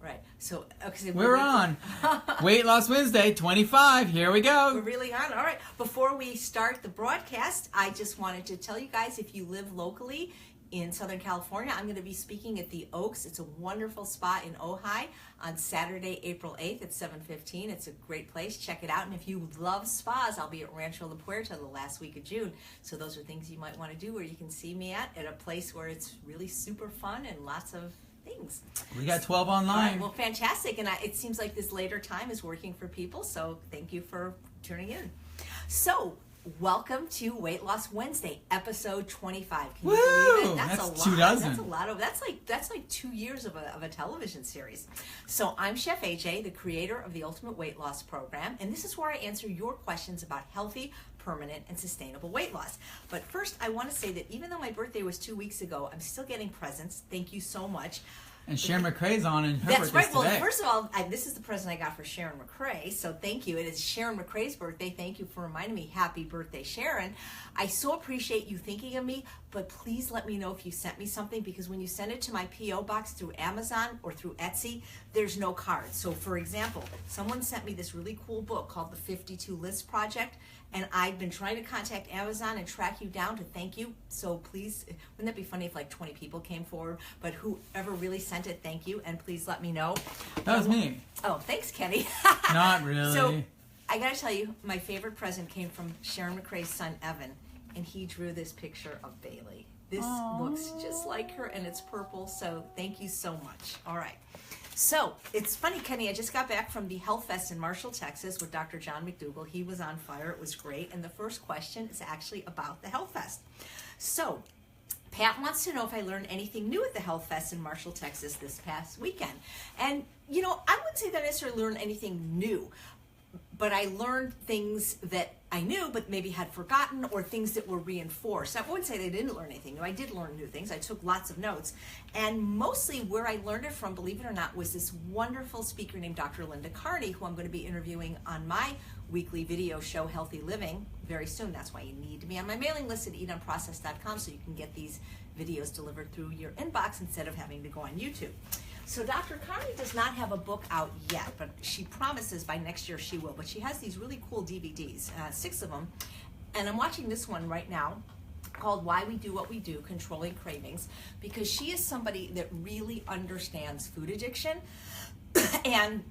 Right. So, okay, We're on. Weight Loss Wednesday, 25. Here we go. We're really on. All right. Before we start the broadcast, I just wanted to tell you guys, if you live locally in Southern California, I'm going to be speaking at the Oaks. It's a wonderful spot in Ojai on Saturday, April 8th at 7:15. It's a great place. Check it out. And if you love spas, I'll be at Rancho La Puerta the last week of June. So those are things you might want to do, where you can see me at a place where it's really super fun and lots of things. We got 12 online. All right, well, fantastic. And it seems like this later time is working for people, so thank you for tuning in. So, welcome to Weight Loss Wednesday, episode 25. Can you believe it? That's a lot. 2 dozen. That's a lot of. That's like 2 years of a television series. So I'm Chef AJ, the creator of the Ultimate Weight Loss Program, and this is where I answer your questions about healthy, permanent, and sustainable weight loss. But first, I want to say that even though my birthday was 2 weeks ago, I'm still getting presents. Thank you so much. And Sharon McRae's on in her That's right. Well, today. first of all, this is the present I got for Sharon McRae, so thank you. It is Sharon McRae's birthday. Thank you for reminding me. Happy birthday, Sharon. I so appreciate you thinking of me, but please let me know if you sent me something, because when you send it to my P.O. box through Amazon or through Etsy, there's no card. So, for example, someone sent me this really cool book called The 52 List Project, and I've been trying to contact Amazon and track you down to thank you. So please, wouldn't that be funny if like 20 people came forward? But whoever really sent it, thank you, and please let me know. That was me. Oh, thanks, Kenny. Not really. So I gotta tell you, my favorite present came from Sharon McRae's son, Evan, and he drew this picture of Bailey. This looks just like her, and it's purple, so thank you so much. All right. So, it's funny, Kenny, I just got back from the Health Fest in Marshall, Texas with Dr. John McDougall. He was on fire. It was great. And the first question is actually about the Health Fest. So, Pat wants to know if I learned anything new at the Health Fest in Marshall, Texas this past weekend. And, you know, I wouldn't say that I necessarily learned anything new, but I learned things that I knew but maybe had forgotten, or things that were reinforced. I wouldn't say they didn't learn anything new. I did learn new things. I took lots of notes. And mostly where I learned it from, believe it or not, was this wonderful speaker named Dr. Linda Carney, who I'm going to be interviewing on my weekly video show, Healthy Living, very soon. That's why you need to be on my mailing list at eatunprocessed.com, so you can get these videos delivered through your inbox instead of having to go on YouTube. So Dr. Carney does not have a book out yet, but she promises by next year she will. But she has these really cool DVDs, 6 of them. And I'm watching this one right now called Why We Do What We Do, Controlling Cravings, because she is somebody that really understands food addiction. And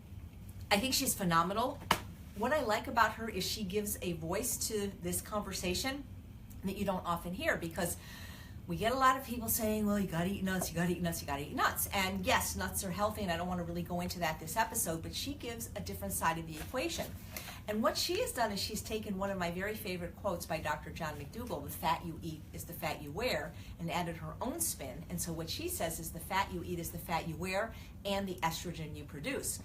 I think she's phenomenal. What I like about her is she gives a voice to this conversation that you don't often hear, because we get a lot of people saying, well, you gotta eat nuts, you gotta eat nuts, you gotta eat nuts. And yes, nuts are healthy, and I don't want to really go into that this episode, but she gives a different side of the equation. And what she has done is she's taken one of my very favorite quotes by Dr. John McDougall, the fat you eat is the fat you wear, and added her own spin. And so what she says is the fat you eat is the fat you wear and the estrogen you produce.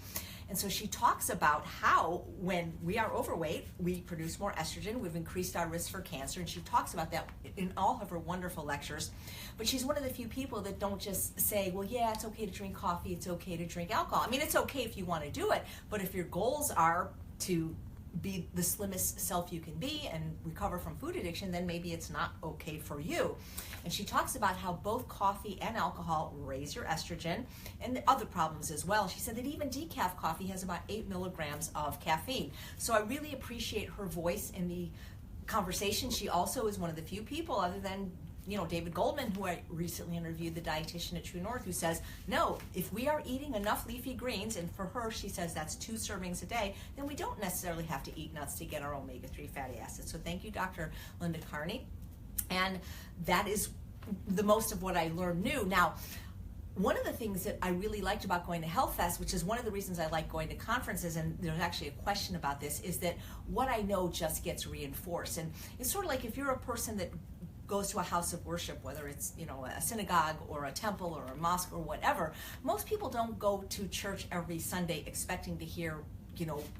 And so she talks about how when we are overweight, we produce more estrogen. We've increased our risk for cancer. And she talks about that in all of her wonderful lectures. But she's one of the few people that don't just say, well, yeah, it's okay to drink coffee. It's okay to drink alcohol. I mean, it's okay if you want to do it. But if your goals are to be the slimmest self you can be and recover from food addiction, then maybe it's not okay for you. And she talks about how both coffee and alcohol raise your estrogen and the other problems as well. She said that even decaf coffee has about 8 milligrams of caffeine. So I really appreciate her voice in the conversation. She also is one of the few people, other than David Goldman, who I recently interviewed, the dietitian at True North, who says, no, if we are eating enough leafy greens, and for her, she says that's 2 servings a day, then we don't necessarily have to eat nuts to get our omega-3 fatty acids. So thank you, Dr. Linda Carney. And that is the most of what I learned new. Now, one of the things that I really liked about going to Health Fest, which is one of the reasons I like going to conferences, and there's actually a question about this, is that what I know just gets reinforced. And it's sort of like if you're a person that goes to a house of worship, whether it's a synagogue or a temple or a mosque or whatever, most people don't go to church every Sunday expecting to hear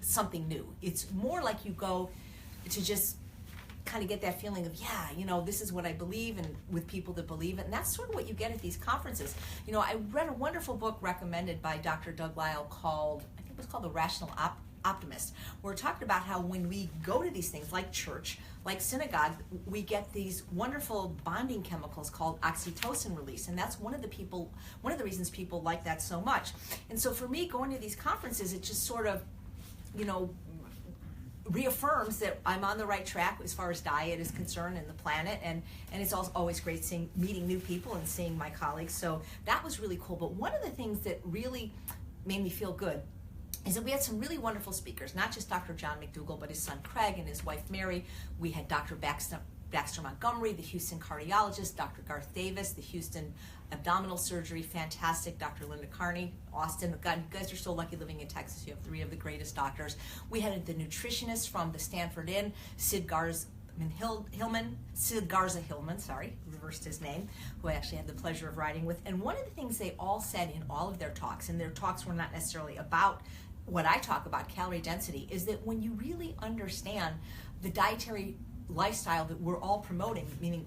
something new. It's more like you go to just kind of get that feeling of, this is what I believe, and with people that believe it. And that's sort of what you get at these conferences. I read a wonderful book recommended by Dr. Doug Lisle called, I think it was called The Rational Optimist. We're talking about how when we go to these things like church, like synagogue, we get these wonderful bonding chemicals called oxytocin release, and that's one of the reasons people like that so much. And so for me, going to these conferences, it just sort of, reaffirms that I'm on the right track as far as diet is concerned and the planet, and it's also always great meeting new people and seeing my colleagues. So that was really cool. But one of the things that really made me feel good is that we had some really wonderful speakers, not just Dr. John McDougall, but his son Craig and his wife Mary. We had Dr. Baxter Montgomery, the Houston cardiologist, Dr. Garth Davis, the Houston abdominal surgery, fantastic, Dr. Linda Carney, Austin. God, you guys are so lucky living in Texas. You have 3 of the greatest doctors. We had the nutritionist from the Stanford Inn, Sid Garza Hillman, reversed his name, who I actually had the pleasure of riding with. And one of the things they all said in all of their talks, and their talks were not necessarily about what I talk about, calorie density, is that when you really understand the dietary lifestyle that we're all promoting, meaning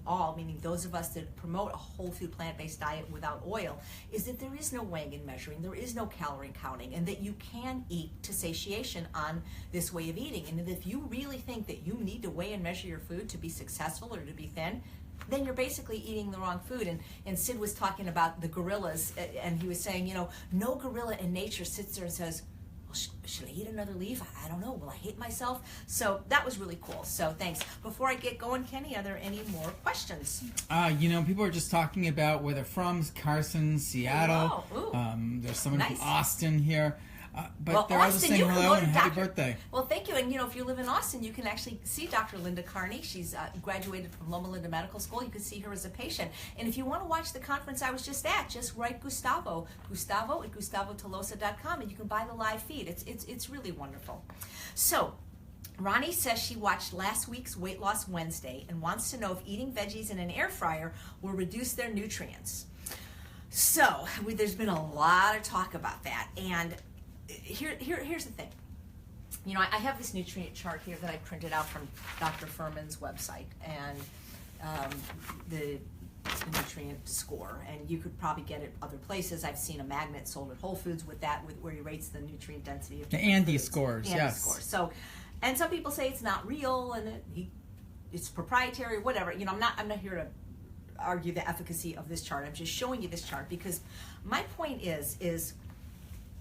those of us that promote a whole food plant-based diet without oil, is that there is no weighing and measuring, there is no calorie counting, and that you can eat to satiation on this way of eating. And if you really think that you need to weigh and measure your food to be successful or to be thin, then you're basically eating the wrong food. And Sid was talking about the gorillas, and he was saying, no gorilla in nature sits there and says, well, should I eat another leaf? I don't know. Will I hate myself? So that was really cool. So thanks. Before I get going, Kenny, are there any more questions? People are just talking about where they're from. Carson, Seattle. There's someone from Austin here. But they're all just saying hello and happy birthday. Well, thank you. And, if you live in Austin, you can actually see Dr. Linda Carney. She's graduated from Loma Linda Medical School. You can see her as a patient. And if you want to watch the conference I was just at, just write Gustavo at GustavoTolosa.com, and you can buy the live feed. It's really wonderful. So, Ronnie says she watched last week's Weight Loss Wednesday and wants to know if eating veggies in an air fryer will reduce their nutrients. So, there's been a lot of talk about that. And here's the thing. I have this nutrient chart here that I printed out from Dr. Furman's website, and the nutrient score, and you could probably get it other places. I've seen a magnet sold at Whole Foods with where he rates the nutrient density of the Andy scores. Yes. Scores. So, and some people say it's not real and it's proprietary, whatever. I'm not here to argue the efficacy of this chart. I'm just showing you this chart because my point is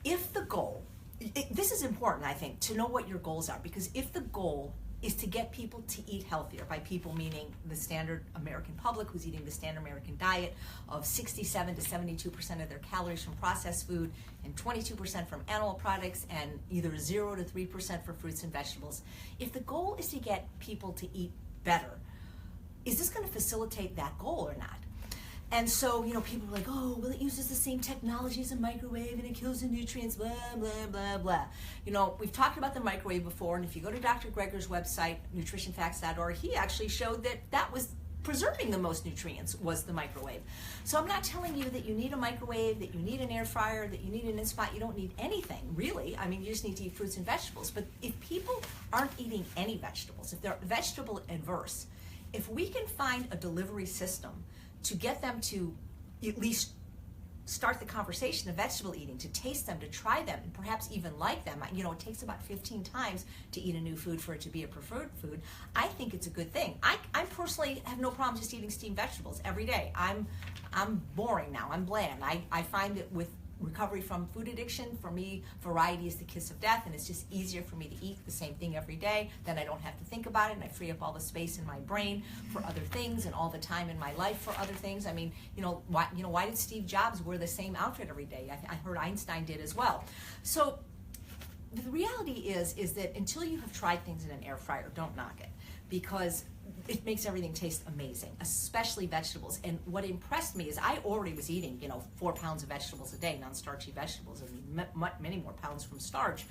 if the goal, this is important, I think, to know what your goals are, because if the goal is to get people to eat healthier, by people meaning the standard American public who's eating the standard American diet of 67 to 72% of their calories from processed food and 22% from animal products and either 0 to 3% for fruits and vegetables, if the goal is to get people to eat better, is this going to facilitate that goal or not? And so, people are like, oh, well, it uses the same technology as a microwave and it kills the nutrients, blah, blah, blah, blah. We've talked about the microwave before, and if you go to Dr. Greger's website, nutritionfacts.org, he actually showed that was preserving the most nutrients was the microwave. So I'm not telling you that you need a microwave, that you need an air fryer, that you need an Instant Pot. You don't need anything, really. I mean, you just need to eat fruits and vegetables. But if people aren't eating any vegetables, if they're vegetable adverse, if we can find a delivery system to get them to at least start the conversation of vegetable eating, to taste them, to try them, and perhaps even like them. It takes about 15 times to eat a new food for it to be a preferred food. I think it's a good thing. I personally have no problem just eating steamed vegetables every day. I'm boring now. I'm bland. I find that with recovery from food addiction, for me, variety is the kiss of death, and it's just easier for me to eat the same thing every day. Then I don't have to think about it, and I free up all the space in my brain for other things and all the time in my life for other things. I mean, why did Steve Jobs wear the same outfit every day? I heard Einstein did as well. So the reality is that until you have tried things in an air fryer, don't knock it, because it makes everything taste amazing, especially vegetables. And what impressed me is I already was eating, 4 pounds of vegetables a day, non-starchy vegetables, and many more pounds from starch,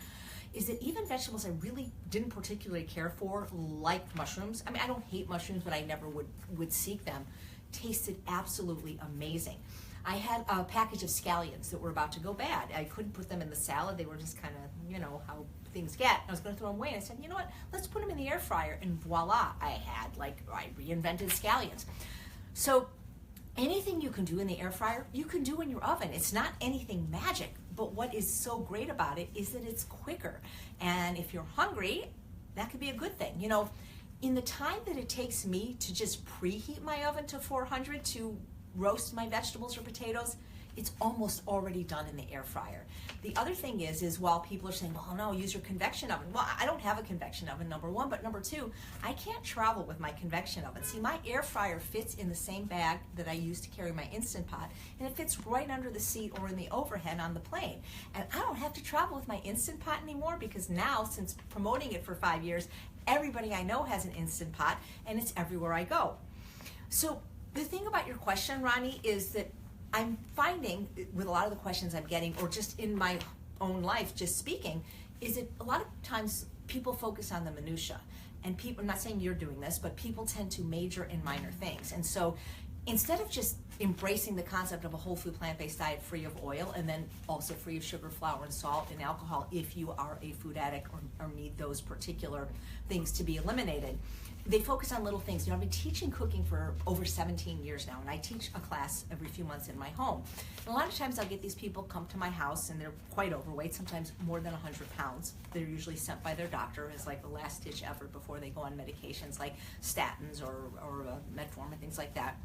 is that even vegetables I really didn't particularly care for, like mushrooms. I mean, I don't hate mushrooms, but I never would seek them, tasted absolutely amazing. I had a package of scallions that were about to go bad. I couldn't put them in the salad. They were just kind of, how things get. I was going to throw them away, and I said, you know what, let's put them in the air fryer, and voila, I reinvented scallions. So anything you can do in the air fryer, you can do in your oven. It's not anything magic, but what is so great about it is that it's quicker. And if you're hungry, that could be a good thing. You know, in the time that it takes me to just preheat my oven to 400 to roast my vegetables or potatoes, it's almost already done in the air fryer. The other thing is while people are saying, well, no, use your convection oven. Well, I don't have a convection oven, number one, but number two, I can't travel with my convection oven. See, my air fryer fits in the same bag that I use to carry my Instant Pot, and it fits right under the seat or in the overhead on the plane. And I don't have to travel with my Instant Pot anymore because now, since promoting it for 5 years, everybody I know has an Instant Pot, and it's everywhere I go. So the thing about your question, Ronnie, is that I'm finding with a lot of the questions I'm getting, or just in my own life, just speaking, is that a lot of times people focus on the minutia. And people, I'm not saying you're doing this, but people tend to major in minor things. And so instead of just embracing the concept of a whole food plant-based diet free of oil and then also free of sugar, flour, and salt and alcohol if you are a food addict or need those particular things to be eliminated, they focus on little things. You know, I've been teaching cooking for over 17 years now, and I teach a class every few months in my home. And a lot of times I'll get these people come to my house, and they're quite overweight, sometimes more than 100 pounds. They're usually sent by their doctor as like a last-ditch effort before they go on medications like statins or metformin and things like that.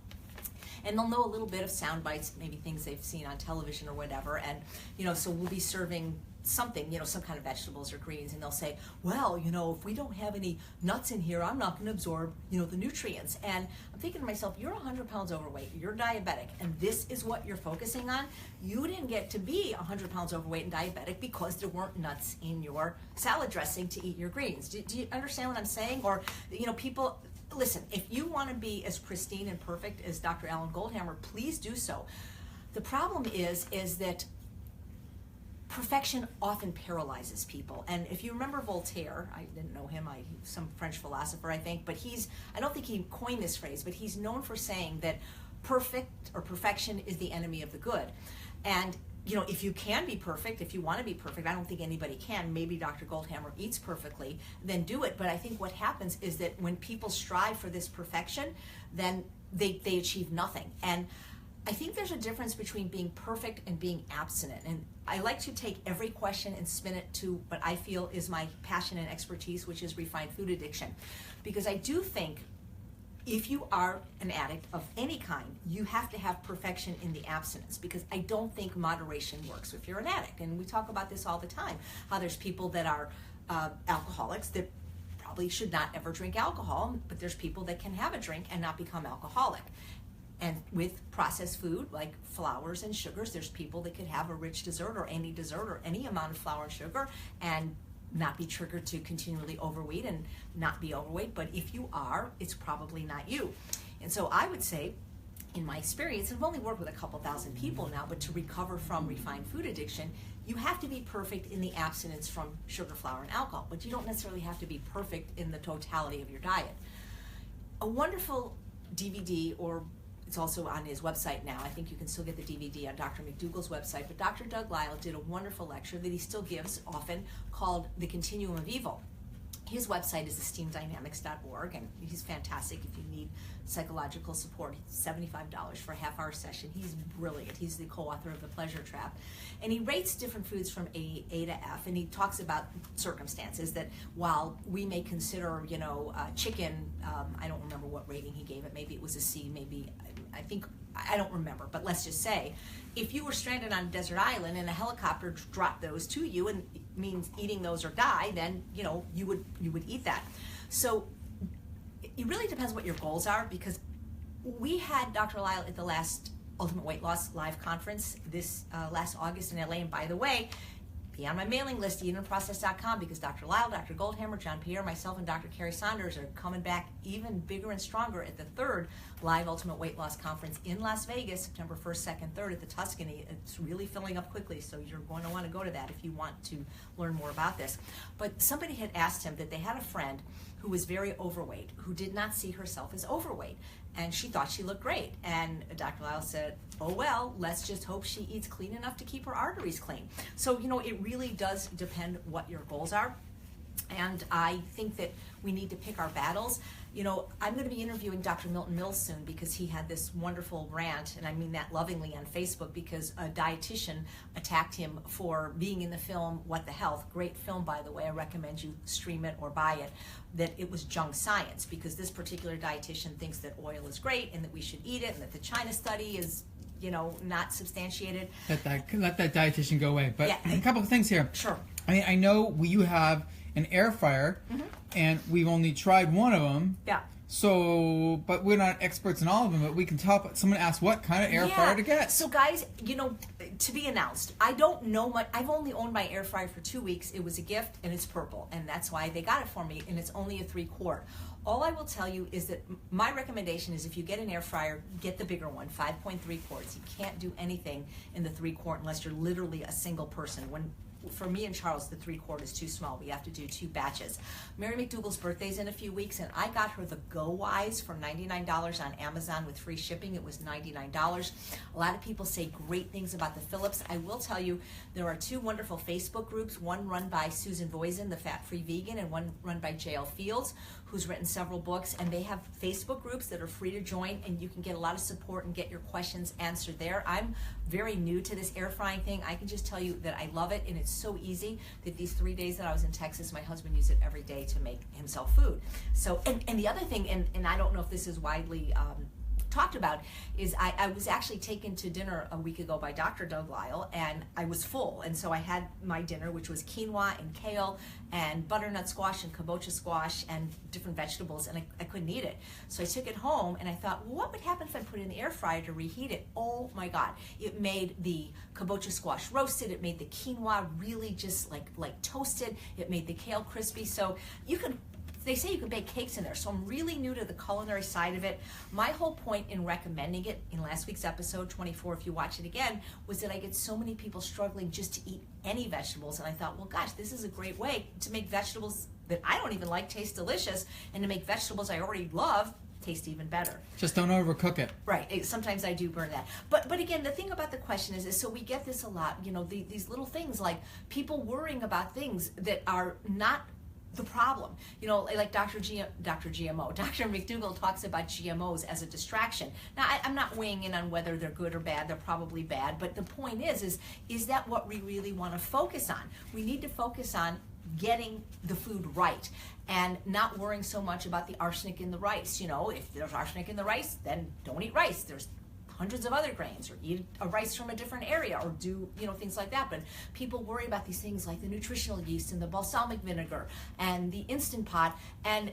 And they'll know a little bit of sound bites, maybe things they've seen on television or whatever. And, you know, so we'll be serving something, you know, some kind of vegetables or greens, and they'll say, well, you know, if we don't have any nuts in here, I'm not going to absorb, you know, the nutrients. And I'm thinking to myself, you're 100 pounds overweight, you're diabetic, and this is what you're focusing on. You didn't get to be 100 pounds overweight and diabetic because there weren't nuts in your salad dressing to eat your greens. Do you understand what I'm saying? Or, you know, people, listen, if you want to be as pristine and perfect as Dr. Alan Goldhammer, please do so. The problem is that perfection often paralyzes people. And if you remember Voltaire, I didn't know him, some French philosopher, I think, but I don't think he coined this phrase, but he's known for saying that perfection is the enemy of the good. And you know, if you can be perfect, if you want to be perfect, I don't think anybody can. Maybe Dr. Goldhammer eats perfectly, then do it. But I think what happens is that when people strive for this perfection, then they achieve nothing. And I think there's a difference between being perfect and being abstinent. And I like to take every question and spin it to what I feel is my passion and expertise, which is refined food addiction. Because I do think if you are an addict of any kind, you have to have perfection in the abstinence, because I don't think moderation works if you're an addict. And we talk about this all the time, how there's people that are alcoholics that probably should not ever drink alcohol, but there's people that can have a drink and not become alcoholic. And with processed food like flours and sugars, there's people that could have a rich dessert or any amount of flour and sugar and not be triggered to continually overeat and not be overweight. But if you are, it's probably not you. And so I would say, in my experience, and I've only worked with a couple thousand people now, but to recover from refined food addiction, you have to be perfect in the abstinence from sugar, flour, and alcohol, but you don't necessarily have to be perfect in the totality of your diet. A wonderful DVD, or it's also on his website now. I think you can still get the DVD on Dr. McDougall's website. But Dr. Doug Lisle did a wonderful lecture that he still gives often called The Continuum of Evil. His website is esteemdynamics.org, and he's fantastic if you need psychological support. It's $75 for a half-hour session. He's brilliant. He's the co-author of The Pleasure Trap. And he rates different foods from A to F, and he talks about circumstances that while we may consider, you know, chicken, I don't remember what rating he gave it. Maybe it was a C, maybe, I don't remember, but let's just say, if you were stranded on a desert island and a helicopter dropped those to you and it means eating those or die, then, you know, you would eat that. So it really depends what your goals are, because we had Dr. Lisle at the last Ultimate Weight Loss Live Conference this last August in LA, and by the way, be on my mailing list, eatinprocess.com, because Dr. Lisle, Dr. Goldhammer, John Pierre, myself, and Dr. Carrie Saunders are coming back even bigger and stronger at the third Live Ultimate Weight Loss Conference in Las Vegas, September 1st, 2nd, 3rd at the Tuscany. It's really filling up quickly, so you're going to want to go to that if you want to learn more about this. But somebody had asked him that they had a friend who was very overweight, who did not see herself as overweight, and she thought she looked great. And Dr. Lisle said, oh well, let's just hope she eats clean enough to keep her arteries clean. So, you know, it really does depend what your goals are. And I think that we need to pick our battles. You know, I'm going to be interviewing Dr. Milton Mills soon because he had this wonderful rant, and I mean that lovingly, on Facebook, because a dietitian attacked him for being in the film What the Health. Great film, by the way. I recommend you stream it or buy it. That it was junk science, because this particular dietitian thinks that oil is great and that we should eat it, and that the China study is, you know, not substantiated. Let that dietitian go away. But yeah. A couple of things here. Sure. I mean, I know you have an air fryer, and we've only tried one of them. Yeah. So, but we're not experts in all of them, but we can tell. Someone asked what kind of air fryer to get. So guys, you know, to be announced. I don't know much. I've only owned my air fryer for 2 weeks. It was a gift, and it's purple, and that's why they got it for me, and it's only a 3-quart. All I will tell you is that my recommendation is if you get an air fryer, get the bigger one, 5.3 quarts. You can't do anything in the 3-quart unless you're literally a single person. For me and Charles, the 3-quart is too small. We have to do 2 batches. Mary McDougal's birthday's in a few weeks, and I got her the Go Wise for $99 on Amazon with free shipping. It was $99. A lot of people say great things about the Philips. I will tell you, there are 2 wonderful Facebook groups, one run by Susan Voisin, the fat-free vegan, and one run by J.L. Fields, who's written several books, and they have Facebook groups that are free to join, and you can get a lot of support and get your questions answered there. I'm very new to this air frying thing. I can just tell you that I love it, and it's so easy that these 3 days that I was in Texas, my husband used it every day to make himself food. So, and the other thing, and I don't know if this is widely talked about, is I was actually taken to dinner a week ago by Dr. Doug Lyle, and I was full, and so I had my dinner, which was quinoa and kale and butternut squash and kabocha squash and different vegetables, and I couldn't eat it. So I took it home, and I thought, well, what would happen if I put it in the air fryer to reheat it? Oh my God, it made the kabocha squash roasted, it made the quinoa really just like toasted, it made the kale crispy. So you can, they say you can bake cakes in there, so I'm really new to the culinary side of it. My whole point in recommending it in last week's episode 24, if you watch it again, was that I get so many people struggling just to eat any vegetables, and I thought, well, gosh, this is a great way to make vegetables that I don't even like taste delicious, and to make vegetables I already love taste even better. Just don't overcook it. Right. Sometimes I do burn that. But again, the thing about the question is so we get this a lot, you know, these little things like people worrying about things that are not the problem. You know, like Dr. McDougall talks about GMOs as a distraction. Now, I'm not weighing in on whether they're good or bad. They're probably bad. But the point is that what we really want to focus on? We need to focus on getting the food right and not worrying so much about the arsenic in the rice. You know, if there's arsenic in the rice, then don't eat rice. There's hundreds of other grains, or eat a rice from a different area, or do, you know, things like that. But people worry about these things like the nutritional yeast and the balsamic vinegar and the Instant Pot. And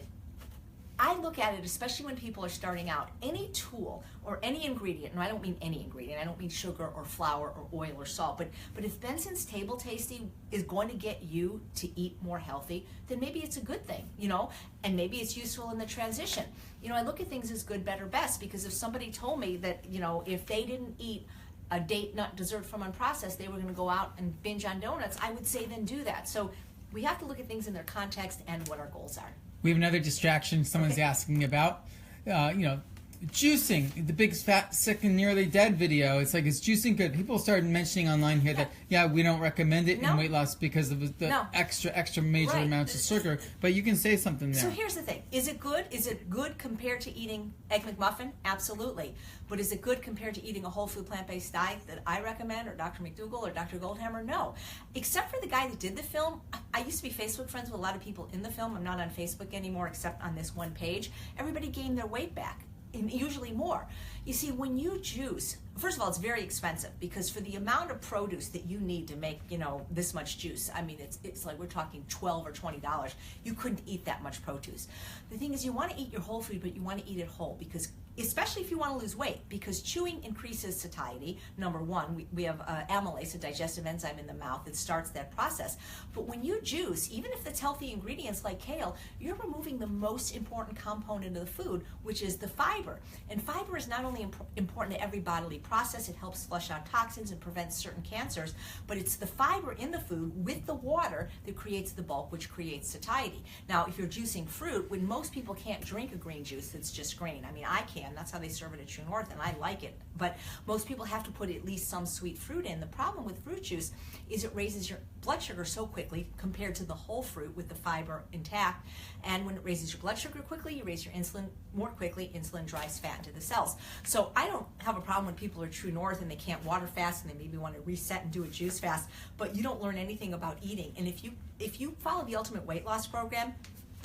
I look at it, especially when people are starting out, any tool or any ingredient, and I don't mean any ingredient, I don't mean sugar or flour or oil or salt, but if Benson's Table Tasty is going to get you to eat more healthy, then maybe it's a good thing, you know, and maybe it's useful in the transition. You know, I look at things as good, better, best, because if somebody told me that, you know, if they didn't eat a date nut dessert from Unprocessed, they were going to go out and binge on donuts, I would say then do that. So we have to look at things in their context and what our goals are. We have another distraction someone's asking about. You know, juicing, the big fat, sick, and nearly dead video. It's like, is juicing good? People started mentioning online here that, we don't recommend it in weight loss because of the extra major amounts of sugar. But you can say something there. So here's the thing. Is it good? Is it good compared to eating Egg McMuffin? Absolutely. But is it good compared to eating a whole food plant-based diet that I recommend, or Dr. McDougall or Dr. Goldhammer? No. Except for the guy that did the film. I used to be Facebook friends with a lot of people in the film. I'm not on Facebook anymore except on this one page. Everybody gained their weight back, and usually more. You see, when you juice, first of all, it's very expensive, because for the amount of produce that you need to make, you know, this much juice, I mean, it's like we're talking $12 or $20. You couldn't eat that much produce. The thing is, you want to eat your whole food, but you want to eat it whole, because especially if you want to lose weight, because chewing increases satiety. Number one, we have amylase, a digestive enzyme in the mouth that starts that process. But when you juice, even if it's healthy ingredients like kale, you're removing the most important component of the food, which is the fiber. And fiber is not only important to every bodily process, it helps flush out toxins and prevents certain cancers, but it's the fiber in the food with the water that creates the bulk, which creates satiety. Now, if you're juicing fruit, when most people can't drink a green juice that's just green, I mean, I can't. again. That's how they serve it at True North, and I like it. But most people have to put at least some sweet fruit in. The problem with fruit juice is it raises your blood sugar so quickly compared to the whole fruit with the fiber intact. And when it raises your blood sugar quickly, you raise your insulin more quickly. Insulin drives fat into the cells. So I don't have a problem when people are True North and they can't water fast and they maybe want to reset and do a juice fast, but you don't learn anything about eating. And if you follow the Ultimate Weight Loss Program,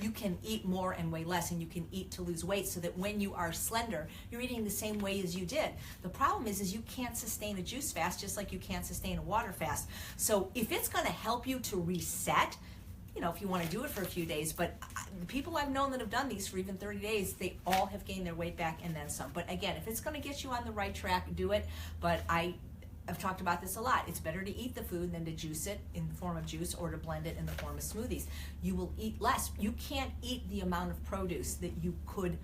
you can eat more and weigh less, and you can eat to lose weight so that when you are slender, you're eating the same way as you did. The problem is you can't sustain a juice fast just like you can't sustain a water fast. So if it's going to help you to reset, if you want to do it for a few days, but the people I've known that have done these for even 30 days, they all have gained their weight back and then some. But again, if it's going to get you on the right track, do it. But I've talked about this a lot. It's better to eat the food than to juice it in the form of juice or to blend it in the form of smoothies. You will eat less. You can't eat the amount of produce that you could,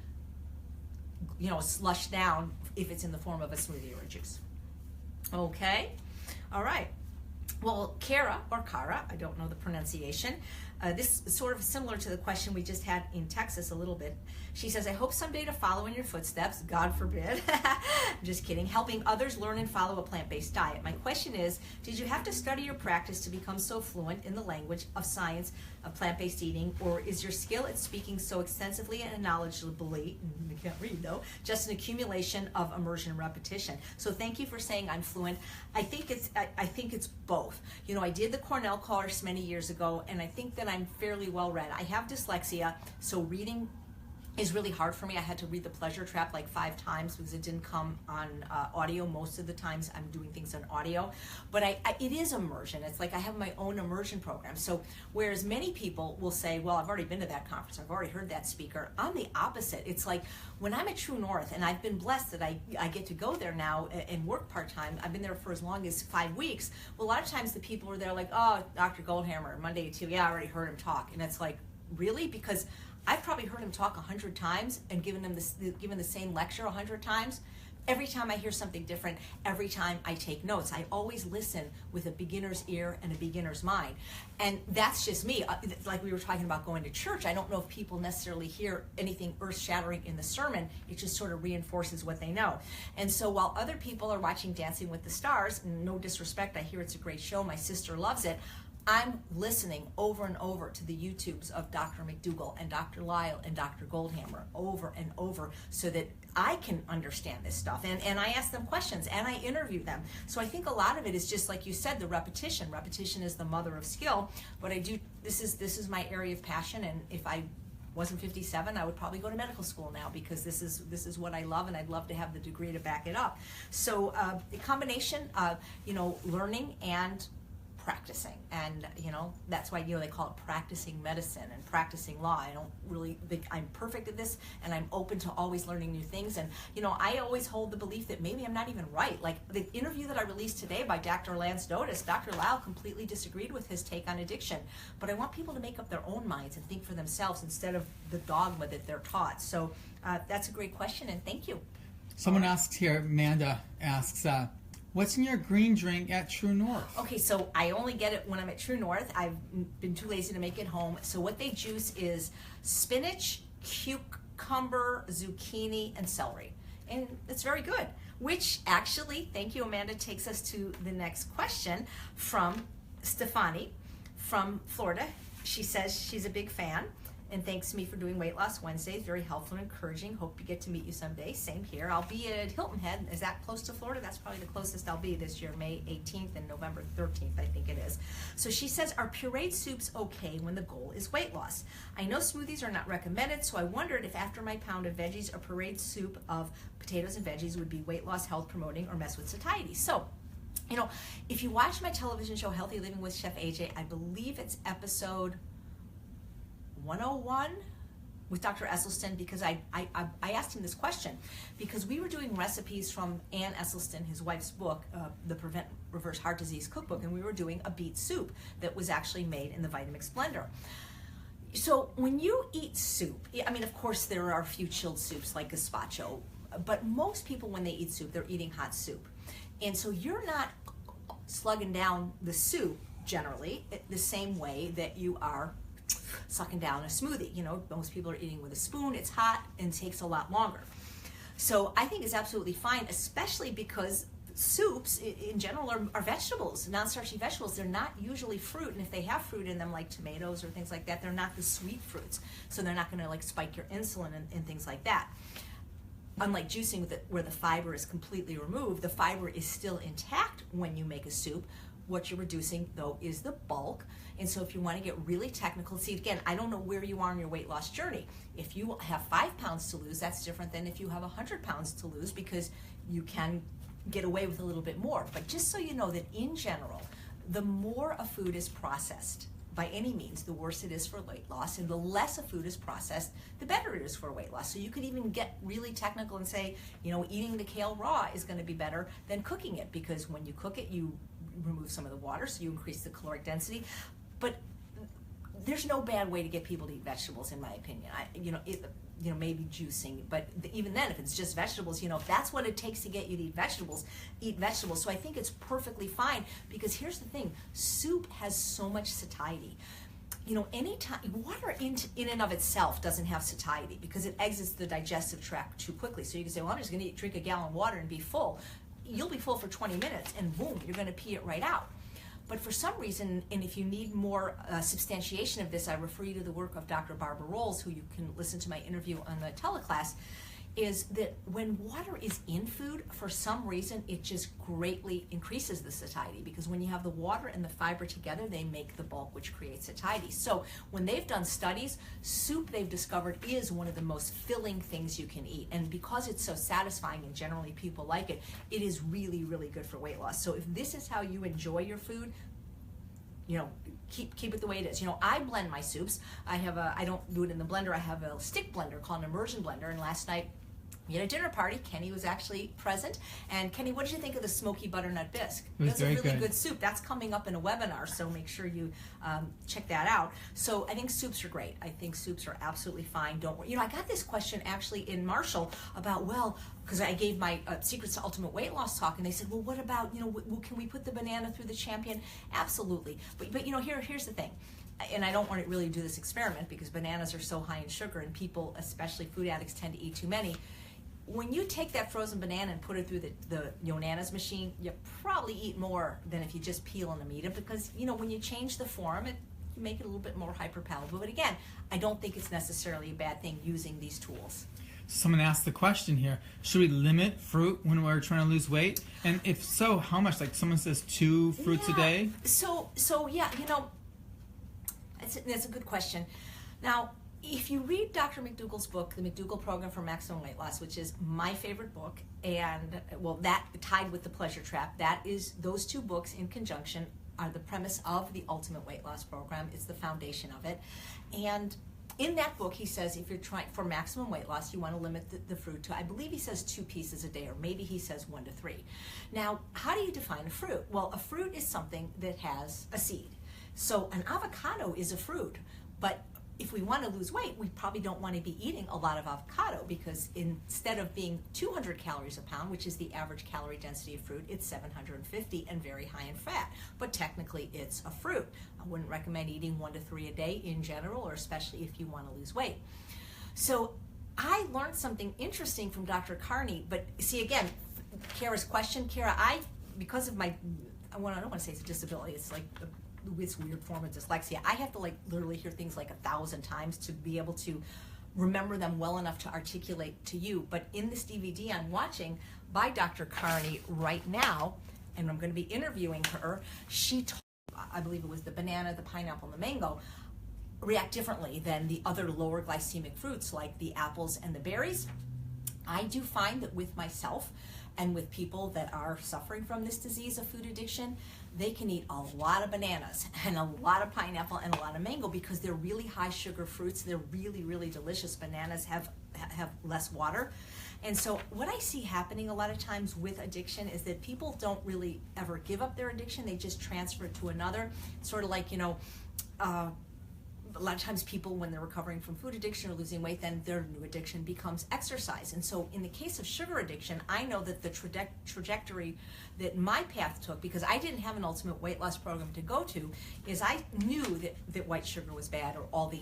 slush down if it's in the form of a smoothie or a juice. Okay? All right. Well, Kara, I don't know the pronunciation. This is sort of similar to the question we just had in Texas a little bit. She says, I hope someday to follow in your footsteps, God forbid. I'm just kidding. Helping others learn and follow a plant-based diet. My question is, did you have to study or practice to become so fluent in the language of science of plant-based eating, or is your skill at speaking so extensively and knowledgeably, you can't read though, just an accumulation of immersion and repetition? So thank you for saying I'm fluent. I think it's both. I did the Cornell course many years ago, and I think that I'm fairly well read. I have dyslexia, so reading is really hard for me. I had to read The Pleasure Trap like 5 times because it didn't come on audio. Most of the times I'm doing things on audio, but it is immersion. It's like I have my own immersion program. So whereas many people will say, well, I've already been to that conference, I've already heard that speaker, I'm the opposite. It's like when I'm at True North, and I've been blessed that I get to go there now and work part-time. I've been there for as long as 5 weeks. Well, a lot of times the people are there like, oh, Dr. Goldhammer, Monday at 2, yeah, I already heard him talk. And it's like, really? Because I've probably heard him talk 100 times and given the same lecture 100 times. Every time I hear something different, every time I take notes. I always listen with a beginner's ear and a beginner's mind. And that's just me. Like we were talking about going to church, I don't know if people necessarily hear anything earth-shattering in the sermon. It just sort of reinforces what they know. And so while other people are watching Dancing with the Stars, and no disrespect, I hear it's a great show, my sister loves it, I'm listening over and over to the YouTubes of Dr. McDougall and Dr. Lyle and Dr. Goldhammer over and over so that I can understand this stuff. And I ask them questions and I interview them. So I think a lot of it is just like you said, the repetition. Repetition is the mother of skill. But this is my area of passion, and if I wasn't 57, I would probably go to medical school now because this is what I love, and I'd love to have the degree to back it up. So the combination of learning and practicing, and that's why they call it practicing medicine and practicing law. I don't really think I'm perfect at this, and I'm open to always learning new things. And I always hold the belief that maybe I'm not even right. Like the interview that I released today by Dr. Lance Dotis, Dr. Lyle completely disagreed with his take on addiction, but I want people to make up their own minds and think for themselves instead of the dogma that they're taught. So that's a great question, and thank you. Someone asks here, Amanda asks, what's in your green drink at True North? Okay, so I only get it when I'm at True North. I've been too lazy to make it home. So what they juice is spinach, cucumber, zucchini, and celery. And it's very good. Which actually, thank you, Amanda, takes us to the next question from Stefani from Florida. She says she's a big fan and thanks me for doing Weight Loss Wednesdays. Very helpful and encouraging. Hope to get to meet you someday. Same here. I'll be at Hilton Head. Is that close to Florida? That's probably the closest I'll be this year, May 18th and November 13th, I think it is. So she says, are pureed soups okay when the goal is weight loss? I know smoothies are not recommended, so I wondered if after my pound of veggies, a pureed soup of potatoes and veggies would be weight loss, health promoting, or mess with satiety. So, if you watch my television show, Healthy Living with Chef AJ, I believe it's episode 101 with Dr. Esselstyn, because I asked him this question because we were doing recipes from Ann Esselstyn, his wife's book, the Prevent Reverse Heart Disease Cookbook, and we were doing a beet soup that was actually made in the Vitamix blender. So when you eat soup, I mean, of course there are a few chilled soups like gazpacho, but most people when they eat soup, they're eating hot soup. And so you're not slugging down the soup generally the same way that you are sucking down a smoothie. Most people are eating with a spoon, it's hot, and takes a lot longer. So I think it's absolutely fine, especially because soups in general are vegetables, non-starchy vegetables. They're not usually fruit, and if they have fruit in them like tomatoes or things like that, they're not the sweet fruits, so they're not going to like spike your insulin and things like that. Unlike juicing where the fiber is completely removed, the fiber is still intact when you make a soup. What you're reducing though is the bulk. And so if you want to get really technical, see again, I don't know where you are in your weight loss journey. If you have 5 pounds to lose, that's different than if you have 100 pounds to lose, because you can get away with a little bit more. But just so you know that in general, the more a food is processed by any means, the worse it is for weight loss, and the less a food is processed, the better it is for weight loss. So you could even get really technical and say, you know, eating the kale raw is going to be better than cooking it, because when you cook it, you remove some of the water, so you increase the caloric density. But there's no bad way to get people to eat vegetables, in my opinion. Maybe juicing, but even then, if it's just vegetables, if that's what it takes to get you to eat vegetables, eat vegetables. So I think it's perfectly fine, because here's the thing: soup has so much satiety. Anytime water in and of itself doesn't have satiety, because it exits the digestive tract too quickly. So you can say, well, I'm just going to drink a gallon of water and be full. You'll be full for 20 minutes, and boom, you're going to pee it right out. But for some reason, and if you need more substantiation of this, I refer you to the work of Dr. Barbara Rolls, who you can listen to my interview on the teleclass, is that when water is in food, for some reason, it just greatly increases the satiety, because when you have the water and the fiber together, they make the bulk, which creates satiety. So when they've done studies, soup, they've discovered, is one of the most filling things you can eat. And because it's so satisfying and generally people like it, it is really, really good for weight loss. So if this is how you enjoy your food, keep it the way it is. I blend my soups. I don't do it in the blender. I have a stick blender called an immersion blender. And last night we had a dinner party. Kenny was actually present. And Kenny, what did you think of the smoky butternut bisque? It was very a really good. Good soup. That's coming up in a webinar, so make sure you check that out. So I think soups are great. I think soups are absolutely fine. Don't worry. I got this question actually in Marshall about, because I gave my Secrets to Ultimate Weight Loss talk, and they said, well, what about, can we put the banana through the Champion? Absolutely. But here's the thing. And I don't want to really do this experiment, because bananas are so high in sugar, and people, especially food addicts, tend to eat too many. When you take that frozen banana and put it through the Yonanas machine, you probably eat more than if you just peel and eat it, because when you change the form, you make it a little bit more hyper palatable. But again, I don't think it's necessarily a bad thing using these tools. Someone asked the question here: should we limit fruit when we're trying to lose weight? And if so, how much? Like someone says 2 fruits a day. So yeah, that's a good question. Now, if you read Dr. McDougall's book, The McDougall Program for Maximum Weight Loss, which is my favorite book, and that tied with The Pleasure Trap, those 2 books in conjunction are the premise of the Ultimate Weight Loss Program. It's the foundation of it. And in that book, he says if you're trying for maximum weight loss, you want to limit the fruit to, I believe he says 2 pieces a day, or maybe he says 1 to 3. Now, how do you define a fruit? Well, a fruit is something that has a seed. So an avocado is a fruit, but if we want to lose weight, we probably don't want to be eating a lot of avocado, because instead of being 200 calories a pound, which is the average calorie density of fruit, it's 750 and very high in fat. But technically, it's a fruit. I wouldn't recommend eating 1 to 3 a day in general, or especially if you want to lose weight. So I learned something interesting from Dr. Carney. But see, again, Kara's question, Kara, because of my, I don't want to say it's a disability, it's like this weird form of dyslexia. I have to literally hear things 1,000 times to be able to remember them well enough to articulate to you. But in this DVD I'm watching by Dr. Carney right now, and I'm going to be interviewing her, she told, I believe it was the banana, the pineapple, and the mango, react differently than the other lower glycemic fruits like the apples and the berries. I do find that with myself and with people that are suffering from this disease of food addiction, they can eat a lot of bananas and a lot of pineapple and a lot of mango, because they're really high sugar fruits. They're really, really delicious. Bananas have less water. And so what I see happening a lot of times with addiction is that people don't really ever give up their addiction. They just transfer it to another. Sort of like, a lot of times people, when they're recovering from food addiction or losing weight, then their new addiction becomes exercise. And so in the case of sugar addiction, I know that the trajectory that my path took, because I didn't have an ultimate weight loss program to go to, is I knew that white sugar was bad, or all the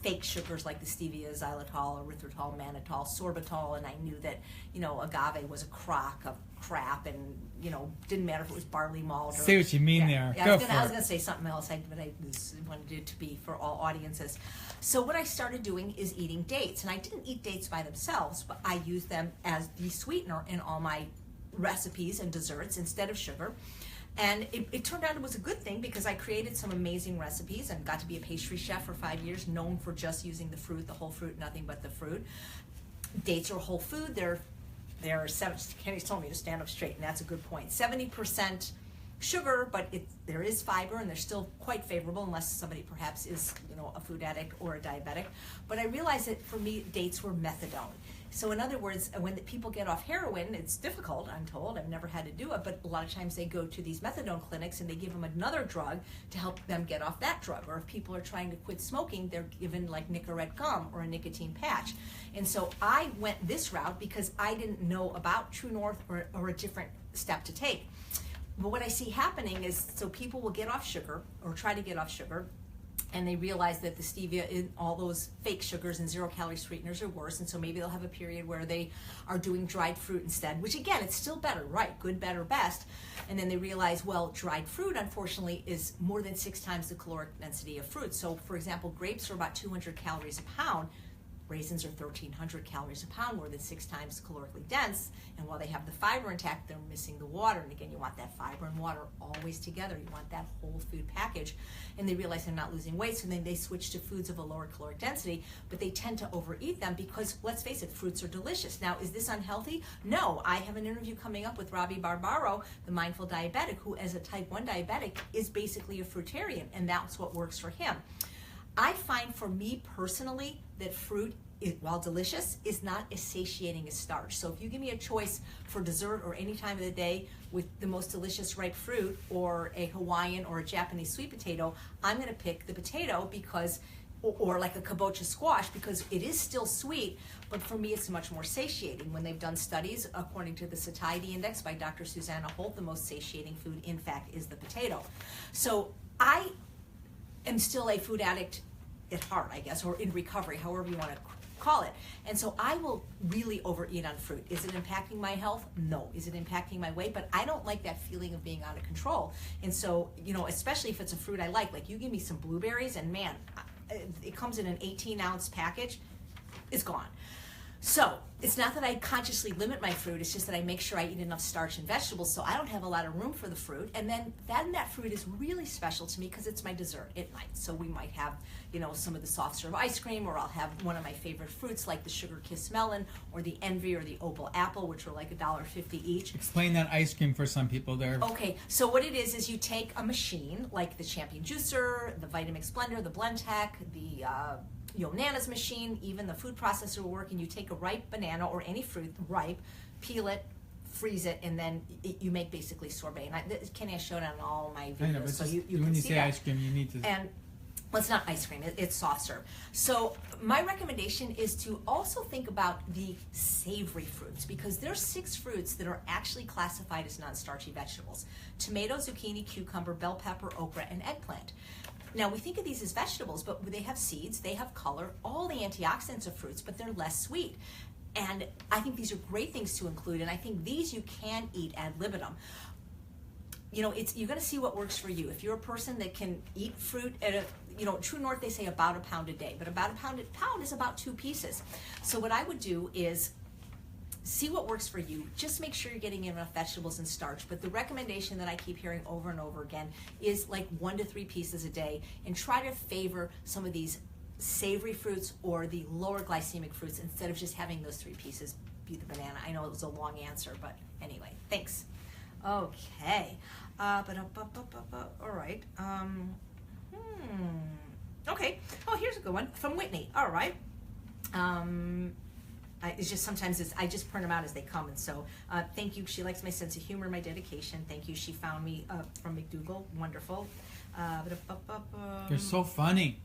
fake sugars like the stevia, xylitol, erythritol, mannitol, sorbitol, and I knew that, agave was a crock of crap, and, didn't matter if it was barley malt. Say what you mean there. Yeah, I was going to say something else, but I wanted it to be for all audiences. So what I started doing is eating dates, and I didn't eat dates by themselves, but I used them as the sweetener in all my recipes and desserts instead of sugar. And it turned out it was a good thing because I created some amazing recipes and got to be a pastry chef for 5 years, known for just using the fruit, the whole fruit, nothing but the fruit. Dates are whole food. They're Kenny's telling me to stand up straight, and that's a good point. 70% sugar, but there is fiber, and they're still quite favorable unless somebody perhaps is a food addict or a diabetic. But I realized that for me, dates were methadone. So in other words, when people get off heroin, it's difficult, I'm told. I've never had to do it, but a lot of times they go to these methadone clinics and they give them another drug to help them get off that drug. Or if people are trying to quit smoking, they're given like Nicorette gum or a nicotine patch. And so I went this route because I didn't know about True North or a different step to take. But what I see happening is, so people will get off sugar or try to get off sugar, and they realize that the stevia in all those fake sugars and 0-calorie sweeteners are worse, and so maybe they'll have a period where they are doing dried fruit instead, which again, it's still better, right? Good, better, best. And then they realize, well, dried fruit, unfortunately, is more than 6 times the caloric density of fruit. So, for example, grapes are about 200 calories a pound. Raisins are 1,300 calories a pound, more than 6 times calorically dense. And while they have the fiber intact, they're missing the water. And again, you want that fiber and water always together. You want that whole food package. And they realize they're not losing weight, so then they switch to foods of a lower caloric density, but they tend to overeat them because, let's face it, fruits are delicious. Now, is this unhealthy? No. I have an interview coming up with Robbie Barbaro, the mindful diabetic, who as a type 1 diabetic is basically a fruitarian, and that's what works for him. I find for me personally that fruit, while delicious, is not as satiating as starch. So if you give me a choice for dessert or any time of the day with the most delicious ripe fruit or a Hawaiian or a Japanese sweet potato, I'm going to pick the potato because, or like a kabocha squash, because it is still sweet, but for me it's much more satiating. When they've done studies, according to the satiety index by Dr. Susanna Holt, the most satiating food, in fact, is the potato. So I am still a food addict at heart, I guess, or in recovery, however you want to call it. And so I will really overeat on fruit. Is it impacting my health? No. Is it impacting my weight? But I don't like that feeling of being out of control. And so, especially if it's a fruit I like you give me some blueberries and man, it comes in an 18-ounce package, it's gone. So it's not that I consciously limit my fruit, it's just that I make sure I eat enough starch and vegetables so I don't have a lot of room for the fruit. And then that fruit is really special to me because it's my dessert at night. So we might have, some of the soft serve ice cream, or I'll have one of my favorite fruits like the sugar kiss melon or the envy or the opal apple, which are like $1.50 each. Explain that ice cream for some people there. Okay, so what it is you take a machine like the Champion Juicer, the Vitamix Blender, the Blendtec, the Nana's machine, even the food processor will work, and you take a ripe banana or any fruit, ripe, peel it, freeze it, and then you make basically sorbet. And Kenny has showed it on all my videos, I know, but so you when can you see say that. ice cream, you need to... And well, it's not ice cream, it's soft serve. So my recommendation is to also think about the savory fruits, because there's 6 fruits that are actually classified as non-starchy vegetables: tomato, zucchini, cucumber, bell pepper, okra, and eggplant. Now, we think of these as vegetables, but they have seeds, they have color, all the antioxidants of fruits, but they're less sweet. And I think these are great things to include, and I think these you can eat ad libitum. You're going to see what works for you. If you're a person that can eat fruit at True North, they say about a pound a day, but about a pound is about 2 pieces. So what I would do is see what works for you. Just make sure you're getting enough vegetables and starch. But the recommendation that I keep hearing over and over again is like 1 to 3 pieces a day, and try to favor some of these savory fruits or the lower glycemic fruits instead of just having those 3 pieces be the banana. I know it was a long answer, but anyway, thanks. Okay. All right. Okay. Oh, here's a good one from Whitney. All right. It's just sometimes I just print them out as they come, and so thank you. She likes my sense of humor, my dedication. Thank you. She found me from McDougal. Wonderful. You're so funny.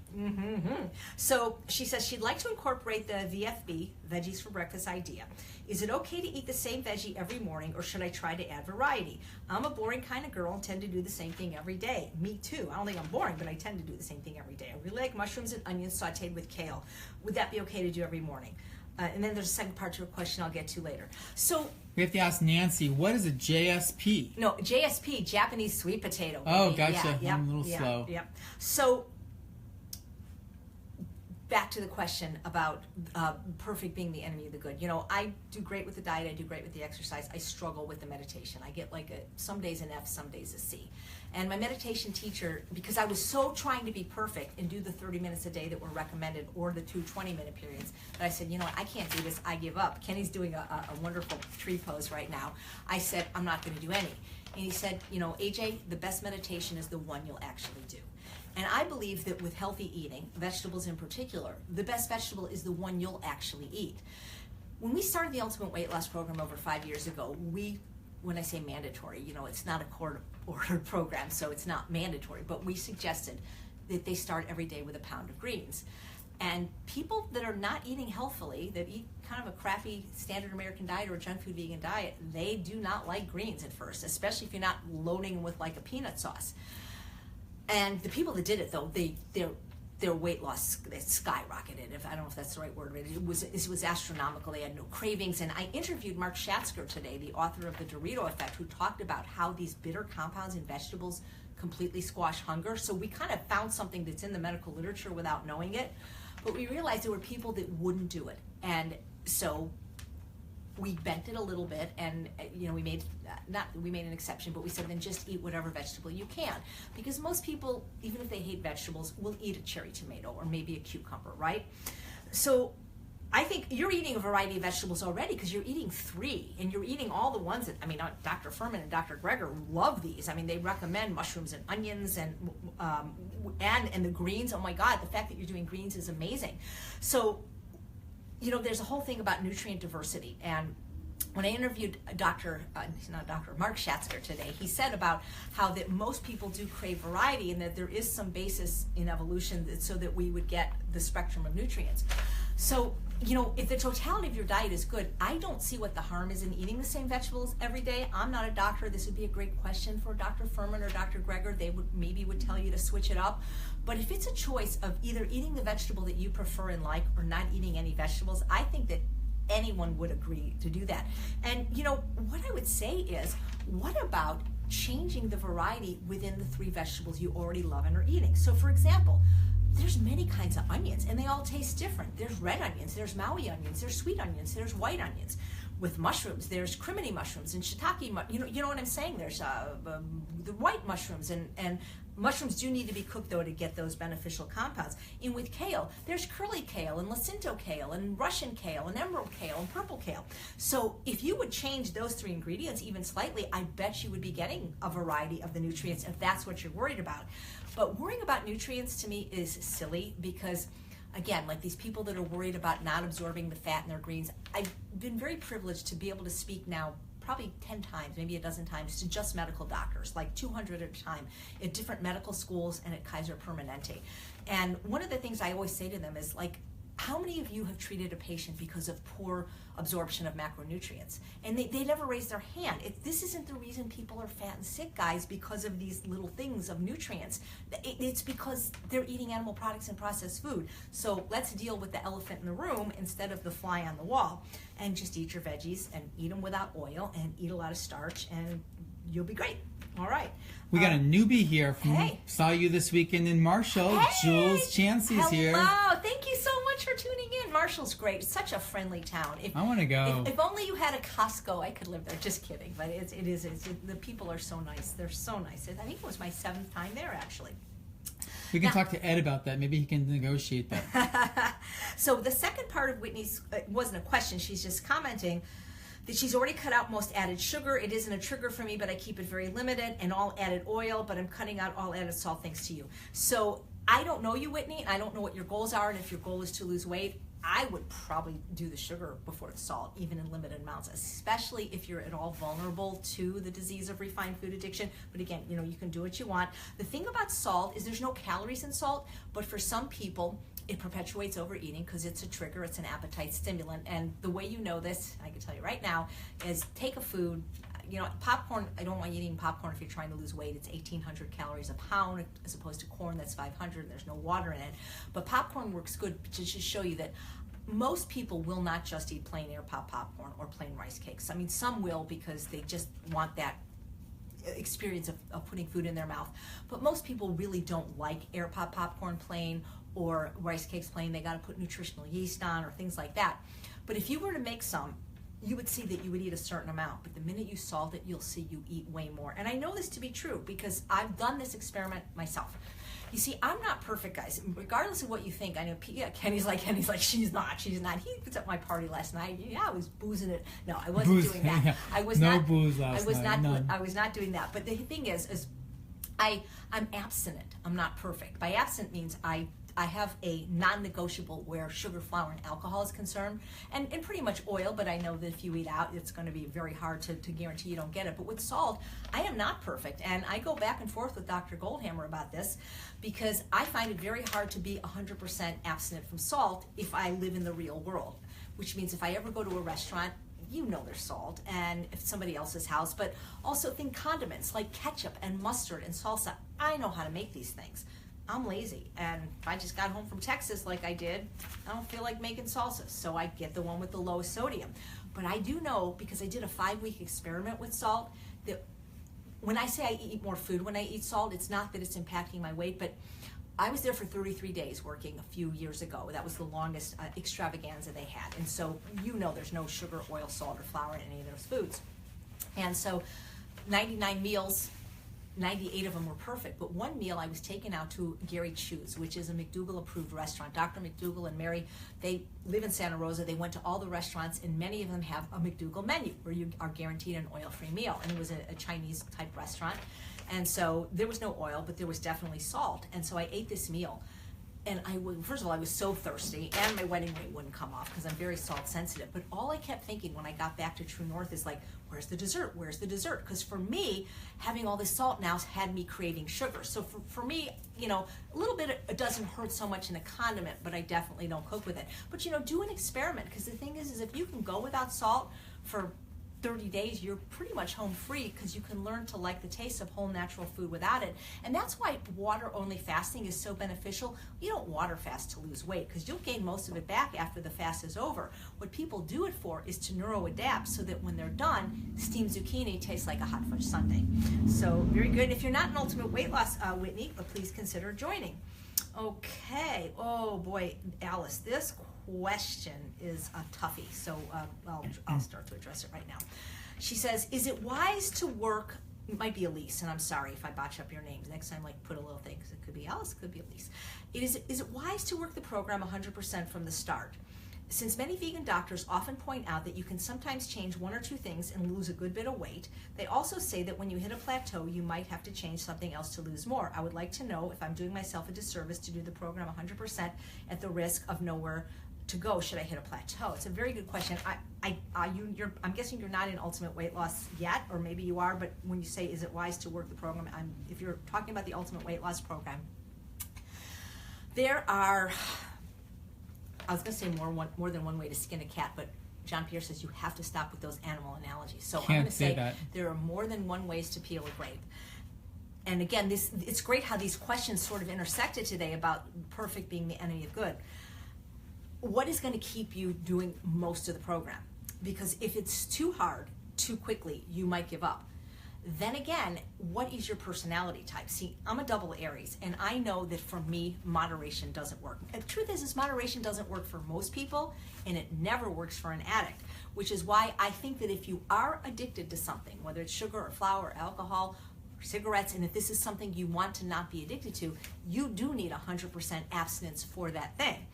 So she says she'd like to incorporate the VFB, Veggies for Breakfast idea. Is it okay to eat the same veggie every morning, or should I try to add variety? I'm a boring kind of girl and tend to do the same thing every day. Me too. I don't think I'm boring, but I tend to do the same thing every day. I really like mushrooms and onions sauteed with kale. Would that be okay to do every morning? And then there's a second part to a question I'll get to later. So we have to ask Nancy, what is a JSP? No, JSP, Japanese sweet potato. Oh, gotcha. I'm a little slow. Yep. So back to the question about perfect being the enemy of the good. You know, I do great with the diet. I do great with the exercise. I struggle with the meditation. I get like some days an F, some days a C. And my meditation teacher, because I was so trying to be perfect and do the 30 minutes a day that were recommended, or the 2 20-minute periods, that I said, you know what, I can't do this. I give up. Kenny's doing a wonderful tree pose right now. I said, I'm not going to do any. And he said, you know, AJ, the best meditation is the one you'll actually do. And I believe that with healthy eating, vegetables in particular, the best vegetable is the one you'll actually eat. When we started the Ultimate Weight Loss Program over 5 years ago, when I say mandatory, you know, it's not a court-ordered program, so it's not mandatory, but we suggested that they start every day with a pound of greens. And people that are not eating healthfully, that eat kind of a crappy standard American diet or a junk food vegan diet, they do not like greens at first, especially if you're not loading them with like a peanut sauce. And the people that did it, though, their weight loss skyrocketed. I don't know if that's the right word, but it was astronomical. They had no cravings. And I interviewed Mark Schatzker today, the author of The Dorito Effect, who talked about how these bitter compounds in vegetables completely squash hunger. So we kind of found something that's in the medical literature without knowing it. But we realized there were people that wouldn't do it. And so we bent it a little bit, and you know, we made an exception, but we said then just eat whatever vegetable you can, because most people, even if they hate vegetables, will eat a cherry tomato or maybe a cucumber, right? So I think you're eating a variety of vegetables already, because you're eating 3, and you're eating all the ones that, I mean, Dr. Furman and Dr. Greger love these. I mean, they recommend mushrooms and onions and the greens. Oh my God, the fact that you're doing greens is amazing. So, you know, there's a whole thing about nutrient diversity. And when I interviewed Mark Schatzker today, he said about how that most people do crave variety, and that there is some basis in evolution so that we would get the spectrum of nutrients. So, you know, if the totality of your diet is good, I don't see what the harm is in eating the same vegetables every day. I'm not a doctor. This would be a great question for Dr. Furman or Dr. Greger. They would tell you to switch it up. But if it's a choice of either eating the vegetable that you prefer and like, or not eating any vegetables, I think that anyone would agree to do that. And, you know, what I would say is, what about changing the variety within the 3 vegetables you already love and are eating? So, for example, there's many kinds of onions, and they all taste different. There's red onions, there's Maui onions, there's sweet onions, there's white onions. With mushrooms, there's crimini mushrooms and shiitake. You know what I'm saying? There's the white mushrooms, and mushrooms do need to be cooked, though, to get those beneficial compounds. And with kale, there's curly kale and Jacinto kale and Russian kale and emerald kale and purple kale. So if you would change those 3 ingredients even slightly, I bet you would be getting a variety of the nutrients, if that's what you're worried about. But worrying about nutrients to me is silly, because again, like these people that are worried about not absorbing the fat in their greens, I've been very privileged to be able to speak now probably 10 times, maybe a dozen times, to just medical doctors, like 200 at a time, at different medical schools and at Kaiser Permanente. And one of the things I always say to them is, like, how many of you have treated a patient because of poor absorption of macronutrients? And they never raise their hand. This isn't the reason people are fat and sick, guys, because of these little things of nutrients. It's because they're eating animal products and processed food. So let's deal with the elephant in the room instead of the fly on the wall. And just eat your veggies and eat them without oil and eat a lot of starch, and you'll be great. All right. We got a newbie here from hey. Saw you this weekend in Marshall. Hey. Jules Chansey's here. Hello. Thank you so much for tuning in. Marshall's great. It's such a friendly town. I want to go. If only you had a Costco, I could live there. Just kidding. But the people are so nice. They're so nice. I think it was my 7th time there, actually. We can talk to Ed about that. Maybe he can negotiate that. So the second part of Whitney's wasn't a question. She's just commenting that she's already cut out most added sugar. It isn't a trigger for me, but I keep it very limited, and all added oil, but I'm cutting out all added salt thanks to you. So I don't know you, Whitney, and I don't know what your goals are, and if your goal is to lose weight, I would probably do the sugar before the salt, even in limited amounts, especially if you're at all vulnerable to the disease of refined food addiction. But again, you know, you can do what you want. The thing about salt is there's no calories in salt, but for some people, it perpetuates overeating because it's a trigger, it's an appetite stimulant. And the way you know this, I can tell you right now, is take a food, you know, popcorn, I don't want you eating popcorn if you're trying to lose weight. It's 1,800 calories a pound as opposed to corn that's 500 and there's no water in it. But popcorn works good to just show you that most people will not just eat plain air pop popcorn or plain rice cakes. I mean, some will because they just want that experience of putting food in their mouth. But most people really don't like air pop popcorn plain or rice cakes plain. They got to put nutritional yeast on or things like that. But if you were to make some, you would see that you would eat a certain amount, but the minute you salt it, you'll see you eat way more. And I know this to be true because I've done this experiment myself. You see, I'm not perfect, guys. Regardless of what you think, I know. Yeah, Kenny's like, she's not. He was at my party last night. Yeah, I was boozing it. No, I wasn't doing that. Yeah. I was no not. Booze last I was night. not. I was not doing that. But the thing is I'm abstinent. I'm not perfect. By abstinent means I have a non-negotiable where sugar, flour, and alcohol is concerned, and pretty much oil, but I know that if you eat out, it's going to be very hard to guarantee you don't get it. But with salt, I am not perfect, and I go back and forth with Dr. Goldhammer about this because I find it very hard to be 100% abstinent from salt if I live in the real world, which means if I ever go to a restaurant, you know there's salt, and if somebody else's house, but also think condiments like ketchup and mustard and salsa. I know how to make these things. I'm lazy, and if I just got home from Texas like I did, I don't feel like making salsa, so I get the one with the lowest sodium. But I do know, because I did a 5-week experiment with salt, that when I say I eat more food when I eat salt, it's not that it's impacting my weight, but I was there for 33 days working a few years ago. That was the longest extravaganza they had. And so you know there's no sugar, oil, salt, or flour in any of those foods. And so 99 meals, 98 of them were perfect, but one meal I was taken out to Gary Chu's, which is a McDougall-approved restaurant. Dr. McDougall and Mary, they live in Santa Rosa. They went to all the restaurants, and many of them have a McDougall menu where you are guaranteed an oil-free meal. And it was a Chinese-type restaurant. And so there was no oil, but there was definitely salt. And so I ate this meal. And first of all, I was so thirsty, and my wedding ring wouldn't come off because I'm very salt sensitive. But all I kept thinking when I got back to True North is like, where's the dessert? Where's the dessert? Because for me, having all this salt now had me craving sugar. So for me, you know, a little bit, it doesn't hurt so much in a condiment, but I definitely don't cook with it. But, you know, do an experiment, because the thing is if you can go without salt for 30 days, you're pretty much home free because you can learn to like the taste of whole natural food without it. And that's why water only fasting is so beneficial. You don't water fast to lose weight because you'll gain most of it back after the fast is over. What people do it for is to neuroadapt so that when they're done, steamed zucchini tastes like a hot fudge sundae. So very good. If you're not an ultimate weight loss, Whitney, please consider joining. Okay. Oh boy, Alice, this question is a toughie, so I'll start to address it right now. She says, is it wise to work, it might be Elise, and I'm sorry if I botch up your names. Next time, like, put a little thing, because it could be Alice, it could be Elise. Is it wise to work the program 100% from the start? Since many vegan doctors often point out that you can sometimes change 1 or 2 things and lose a good bit of weight, they also say that when you hit a plateau, you might have to change something else to lose more. I would like to know if I'm doing myself a disservice to do the program 100% at the risk of nowhere to go should I hit a plateau. It's a very good question. I'm guessing you're not in ultimate weight loss yet, or maybe you are, but when you say is it wise to work the program, if you're talking about the ultimate weight loss program, there are, I was going to say more than one way to skin a cat, but John Pierre says you have to stop with those animal analogies. So I'm going to say that there are more than one ways to peel a grape. And again, it's great how these questions sort of intersected today about perfect being the enemy of good. What is going to keep you doing most of the program? Because if it's too hard, too quickly, you might give up. Then again, what is your personality type? See, I'm a double Aries, and I know that for me, moderation doesn't work. And the truth is moderation doesn't work for most people, and it never works for an addict, which is why I think that if you are addicted to something, whether it's sugar or flour or alcohol or cigarettes, and if this is something you want to not be addicted to, you do need 100% abstinence for that thing.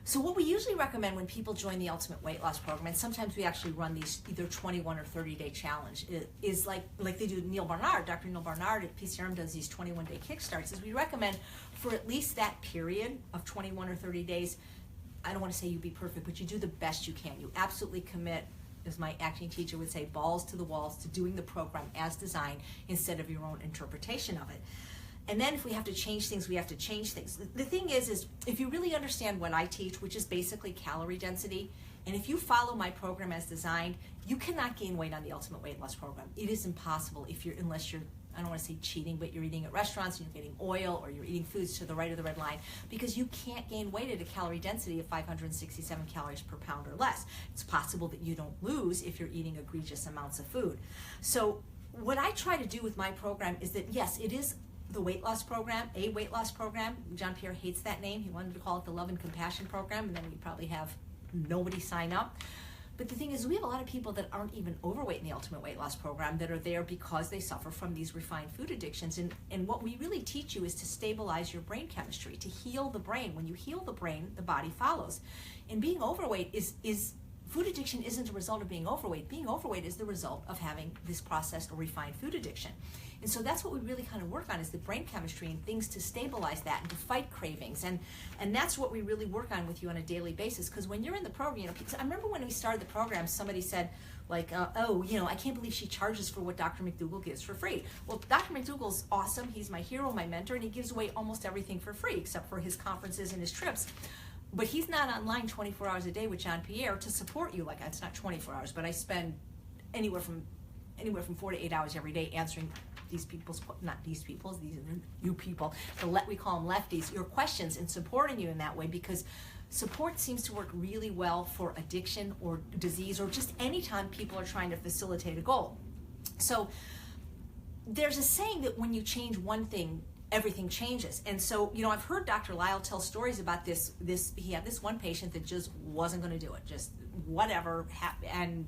So what we usually recommend when people join the Ultimate Weight Loss Program, and sometimes we actually run these either 21 or 30-day challenge, is like they do Neil Barnard. Dr. Neil Barnard at PCRM does these 21-day kickstarts, is we recommend for at least that period of 21 or 30 days, I don't want to say you be perfect, but you do the best you can. You absolutely commit, as my acting teacher would say, balls to the walls to doing the program as designed instead of your own interpretation of it. And then if we have to change things, we have to change things. The thing is if you really understand what I teach, which is basically calorie density, and if you follow my program as designed, you cannot gain weight on the Ultimate Weight Loss Program. It is impossible unless you're, I don't want to say cheating, but you're eating at restaurants and you're getting oil, or you're eating foods to the right of the red line, because you can't gain weight at a calorie density of 567 calories per pound or less. It's possible that you don't lose if you're eating egregious amounts of food. So what I try to do with my program is that, yes, it is the weight loss program, a weight loss program. John Pierre hates that name. He wanted to call it the Love and Compassion Program, and then we'd probably have nobody sign up. But the thing is, we have a lot of people that aren't even overweight in the Ultimate Weight Loss Program that are there because they suffer from these refined food addictions. And what we really teach you is to stabilize your brain chemistry, to heal the brain. When you heal the brain, the body follows. And being overweight is food addiction isn't a result of being overweight. Being overweight is the result of having this processed or refined food addiction. And so that's what we really kind of work on, is the brain chemistry and things to stabilize that and to fight cravings. And that's what we really work on with you on a daily basis. Because when you're in the program, I remember when we started the program, somebody said, like, I can't believe she charges for what Dr. McDougall gives for free. Well, Dr. McDougall's awesome. He's my hero, my mentor, and he gives away almost everything for free except for his conferences and his trips. But he's not online 24 hours a day with John Pierre to support you. Like, it's not 24 hours, but I spend anywhere from 4 to 8 hours every day answering these people's, not these people's, these are you people, we call them lefties, your questions, and supporting you in that way, because support seems to work really well for addiction or disease, or just any time people are trying to facilitate a goal. So there's a saying that when you change one thing, everything changes. And so, I've heard Dr. Lyle tell stories about this. He had this one patient that just wasn't going to do it, just whatever,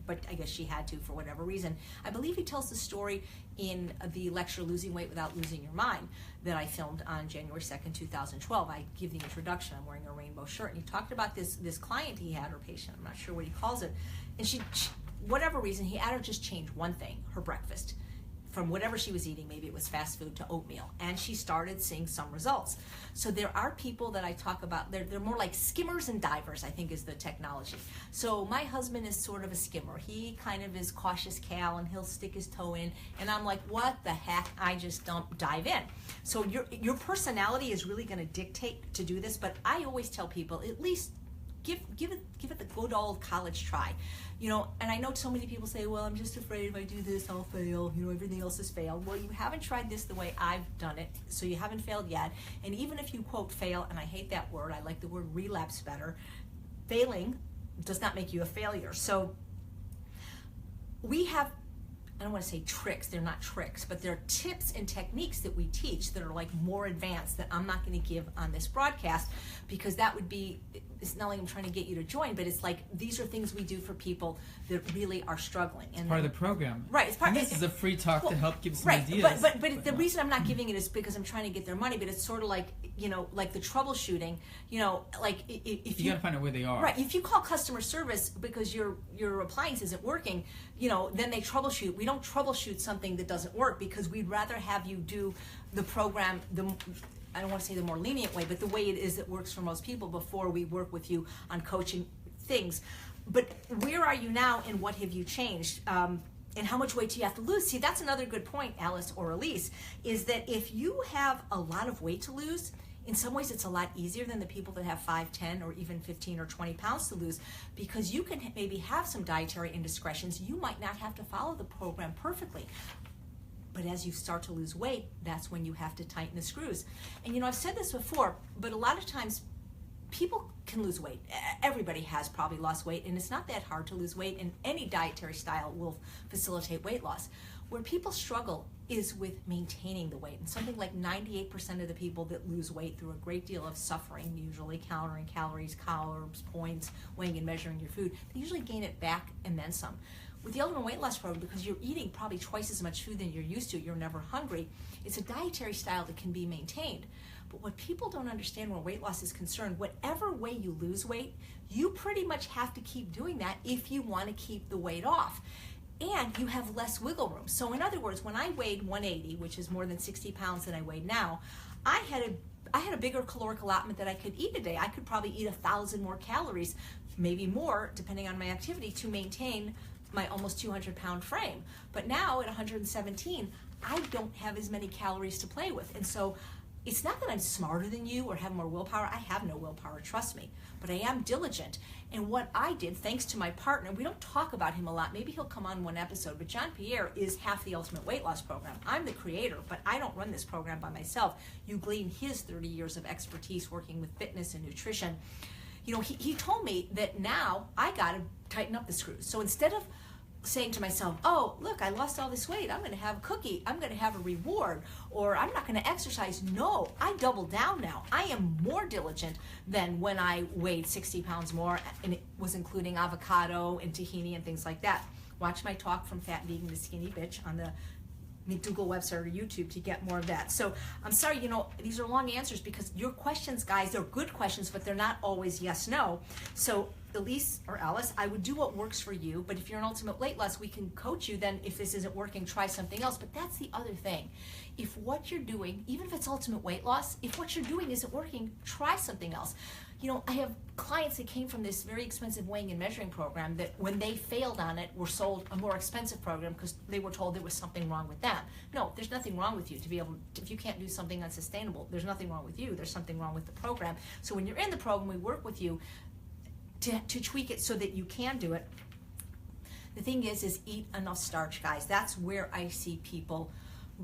but I guess she had to for whatever reason. I believe he tells the story in the lecture Losing Weight Without Losing Your Mind that I filmed on January 2nd, 2012. I give the introduction. I'm wearing a rainbow shirt, and he talked about this client he had, or patient, I'm not sure what he calls it, and she whatever reason, he had her just change one thing, her breakfast. From whatever she was eating, maybe it was fast food, to oatmeal, and she started seeing some results. So there are people that I talk about, they're more like skimmers and divers, I think is the technology. So my husband is sort of a skimmer. He kind of is cautious Cal, and he'll stick his toe in, and I'm like, what the heck, I just don't dive in. So your personality is really going to dictate to do this, but I always tell people, at least give it the good old college try. And I know so many people say, well, I'm just afraid if I do this, I'll fail. Everything else has failed. Well, you haven't tried this the way I've done it, so you haven't failed yet. And even if you, quote, fail, and I hate that word, I like the word relapse better, failing does not make you a failure. So we have, I don't want to say tricks, they're not tricks, but they're tips and techniques that we teach that are like more advanced that I'm not going to give on this broadcast, because that would be, it's not like I'm trying to get you to join, but it's like these are things we do for people that really are struggling. And part of the program. Right. It's part, and this is a free talk to help give some right, ideas. But the reason I'm not giving it is because I'm trying to get their money, but it's sort of like, like the troubleshooting, like if you got to find out where they are. Right. If you call customer service because your appliance isn't working, then they troubleshoot. We don't troubleshoot something that doesn't work, because we'd rather have you do the program, I don't want to say the more lenient way, but the way it is that works for most people before we work with you on coaching things. But where are you now, and what have you changed? And how much weight do you have to lose? See, that's another good point, Alice or Elise, is that if you have a lot of weight to lose, in some ways it's a lot easier than the people that have 5, 10, or even 15 or 20 pounds to lose, because you can maybe have some dietary indiscretions. You might not have to follow the program perfectly. But as you start to lose weight, that's when you have to tighten the screws. And I've said this before, but a lot of times people can lose weight. Everybody has probably lost weight, and it's not that hard to lose weight, and any dietary style will facilitate weight loss. Where people struggle is with maintaining the weight. And something like 98% of the people that lose weight through a great deal of suffering, usually counting calories, carbs, points, weighing and measuring your food, they usually gain it back and then some. With the Ultimate Weight Loss Program, because you're eating probably twice as much food than you're used to, you're never hungry, it's a dietary style that can be maintained. But what people don't understand when weight loss is concerned, whatever way you lose weight, you pretty much have to keep doing that if you want to keep the weight off. And you have less wiggle room. So in other words, when I weighed 180, which is more than 60 pounds than I weigh now, I I had a bigger caloric allotment that I could eat a day. I could probably eat 1,000 more calories, maybe more, depending on my activity, to maintain my almost 200-pound frame. But now at 117, I don't have as many calories to play with. And so it's not that I'm smarter than you or have more willpower. I have no willpower, trust me. But I am diligent. And what I did, thanks to my partner, we don't talk about him a lot. Maybe he'll come on one episode. But John Pierre is half the Ultimate Weight Loss Program. I'm the creator, but I don't run this program by myself. You glean his 30 years of expertise working with fitness and nutrition. You know, he told me that now I got to tighten up the screws. So instead of saying to myself, oh, look, I lost all this weight, I'm going to have a cookie, I'm going to have a reward, or I'm not going to exercise. No, I double down now. I am more diligent than when I weighed 60 pounds more, and it was including avocado and tahini and things like that. Watch my talk from Fat Vegan to Skinny Bitch on the McDougall website or YouTube to get more of that. So I'm sorry, you know, these are long answers because your questions, guys, they're good questions, but they're not always yes, no. So Elise or Alice, I would do what works for you, but if you're an ultimate weight loss, we can coach you. Then if this isn't working, try something else. But that's the other thing. If what you're doing, even if it's ultimate weight loss, if what you're doing isn't working, try something else. You know, I have clients that came from this very expensive weighing and measuring program that when they failed on it were sold a more expensive program because they were told there was something wrong with them. No, there's nothing wrong with you to be able to, if you can't do something unsustainable, there's nothing wrong with you. There's something wrong with the program. So when you're in the program, we work with you to tweak it so that you can do it. The thing is eat enough starch, guys. That's where I see people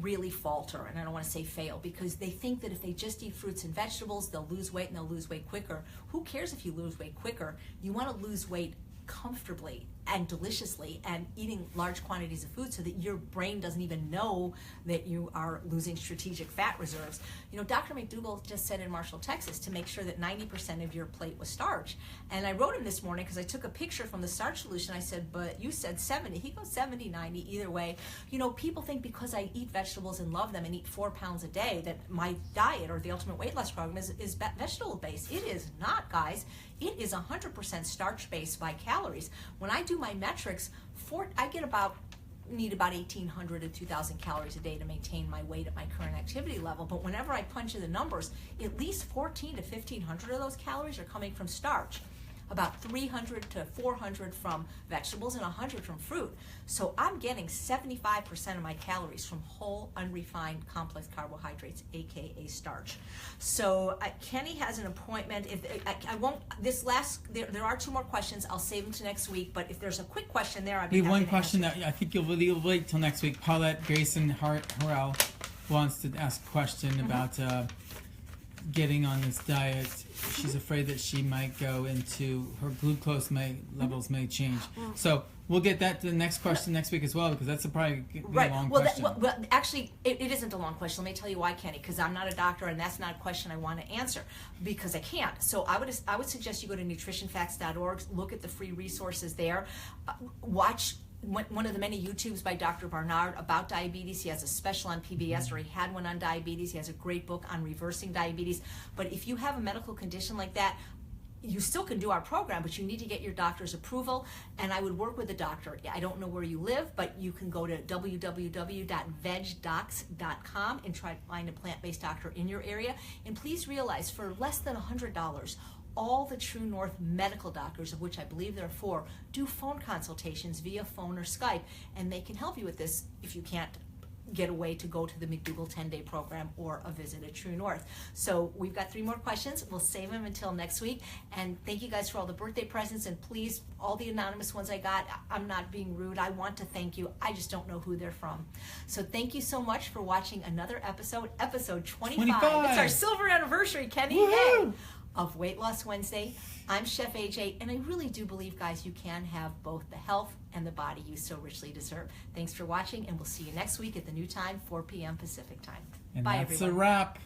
really falter, and I don't want to say fail, because they think that if they just eat fruits and vegetables, they'll lose weight and they'll lose weight quicker. Who cares if you lose weight quicker? You want to lose weight comfortably and deliciously and eating large quantities of food so that your brain doesn't even know that you are losing strategic fat reserves. You know, Dr. McDougall just said in Marshall, Texas, to make sure that 90% of your plate was starch. And I wrote him this morning because I took a picture from the starch solution. I said, but you said 70. He goes 70, 90, either way. You know, people think because I eat vegetables and love them and eat 4 pounds a day that my diet or the Ultimate Weight Loss Program is vegetable based. It is not, guys. It is 100% starch based by calories. When I do my metrics, I need about 1,800 to 2,000 calories a day to maintain my weight at my current activity level. But whenever I punch in the numbers, at least 1,400 to 1,500 of those calories are coming from starch. About 300 to 400 from vegetables and 100 from fruit. So I'm getting 75% of my calories from whole, unrefined, complex carbohydrates, aka starch. So Kenny has an appointment. If I won't, there are 2 more questions. I'll save them to next week. But if there's a quick question there, I'd be happy one to question answer. that I think you'll wait till next week. Paulette Grayson Harrell wants to ask a question about getting on this diet. She's afraid that she might go into her glucose levels may change. So we'll get that to the next question next week as well, because that's probably be a long question. Well, actually, it isn't a long question. Let me tell you why, Kenny, because I'm not a doctor, and that's not a question I want to answer because I can't. So I would suggest you go to nutritionfacts.org, look at the free resources there, watch one of the many YouTubes by Dr. Barnard about diabetes. He has a special on PBS, or he had one on diabetes. He has a great book on reversing diabetes. But if you have a medical condition like that, you still can do our program, but you need to get your doctor's approval, and I would work with a doctor. I don't know where you live, but you can go to www.vegdocs.com and try to find a plant-based doctor in your area. And please realize, for less than $100, all the True North medical doctors, of which I believe there are 4, do phone consultations via phone or Skype, and they can help you with this if you can't get away to go to the McDougall 10-day program or a visit at True North. So we've got 3 more questions. We'll save them until next week. And thank you guys for all the birthday presents. And please, all the anonymous ones I got, I'm not being rude. I want to thank you. I just don't know who they're from. So thank you so much for watching another episode 25. It's our silver anniversary, Kenny. Hey, of Weight Loss Wednesday. I'm Chef AJ, and I really do believe, guys, you can have both the health and the body you so richly deserve. Thanks for watching, and we'll see you next week at the new time, 4 p.m. Pacific time. And Bye, that's everyone. a wrap.